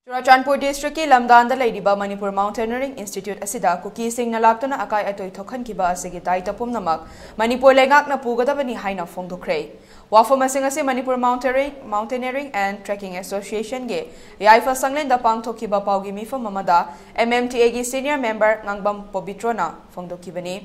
Manipur District ki lamdan da leidiba Manipur Mountaineering Institute asida kuki singna laktuna akai atoi thokhankhiba asigi daita pumnamak Manipur leingakna pugadabani haina phongdokre. Wafam asing ase Manipur Mountaineering and Trekking Association ge yaifa sanglen da pangthokhiba paugi mifam amada MMTA gi senior member ngangbam pobitrona phongdokhibani.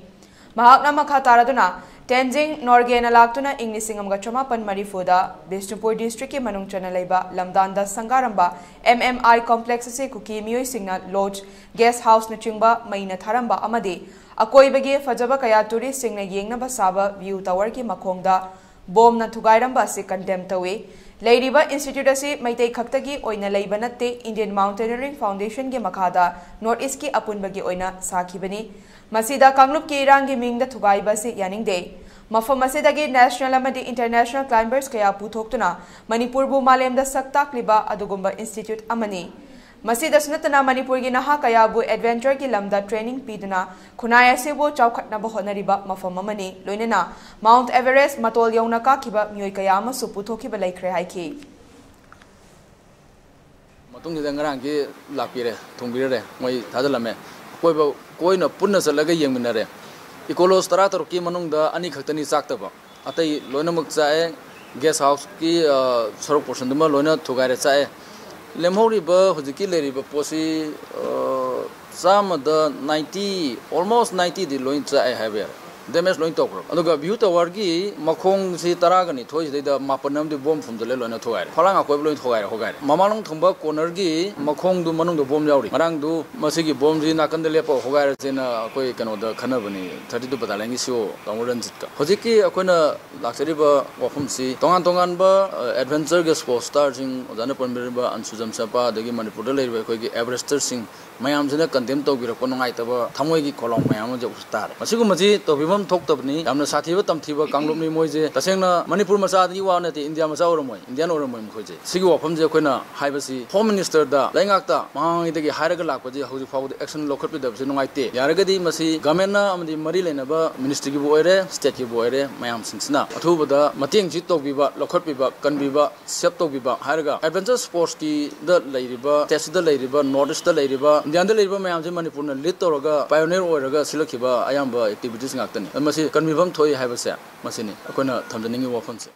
Mahakna makha taraduna Tenzing Norgena laktuna English Chamapan Marifuda, Bishnupur District ki manung chana leiba lamdanda sangaramba MMI complex se kuki mioi singna lodge guest house na chingba maina tharamba amadi akoi bagi fajaba kaya tourist singna yengnaba saba view tower ki makhongda bom na thugairamba se condemn tawe Leidiba Institute asi maitei khaktagi oina leiba natte Indian Mountaineering Foundation ge makhada North East ki apunbagi oina sakhibani Masida Kanglup ki irangi mingda thugaiba se yaningde Mafam asidagi national amadi international climbers kaya puthoktuna Manipur bu malemda saktakliba adugumba institute amani Masida sunatana Manipur gi naha kaya bu adventure ki lamda training piduna khunaya se bo chawkhatna bo honariba mafam amani loinena Mount Everest matol yongna ka kiba myoi kaya ma su puthokhiba laikhre haiki matung de ngarang ki lakpire thungbire moi thadalame koina punna salaga yengminare Ecolos tarator ki manungda ani khaktani saktaba atai loinamak chae guest house ki sorok portion duma loina thugaire chae lemhori ba hujiki leri ba posi samada 90 almost 90 di loin chae have damage loin tokro aduga view tower gi makhong si taragani thoi da mapanam di bom phum dole loina thugaire phalanga koi loin thugaire hogaire mamalong thumba corner gi makhong du manung du bom yauri marang du masigi bom ji nakan de lepo hogaire chena koi kano da khana bani 32 batalangi sio tangran jitka hojiki akoina laksari ba wafum si tongan ba adventure ge sports star sing ojana panbir ba ansujam sapa dagi manipur de leiba koi gi everester sing mayam jena condemn to gi ro ngai ta ba thamoi gi kolong mayam je ustar masigu maji to bimam thok tabni yamna sathiba tamthiba kanglumni moije tasengna manipur macha di wa na ti india macha oromoi indian oromoi mkhoje sigi wafam je koina haibasi home minister da leingakta mangi dagi hairaga lakpaji hoji fawd action lokhat da se ngai te yaragadi masi government na amdi mari lena ba ministry gi boire state gi boire mayam singsna athubada mateng ji tokbiba lokhat biba kanbiba sep tokbiba hairaga adventure sports ki da leiriba test da leiriba northeast da leiriba indian da leiriba mayam je manipur na lead toroga pioneer oiraga silakhiba ayamba activities ngaktani masi kanbibam thoi haibase masini akoina thamjaningi wafam se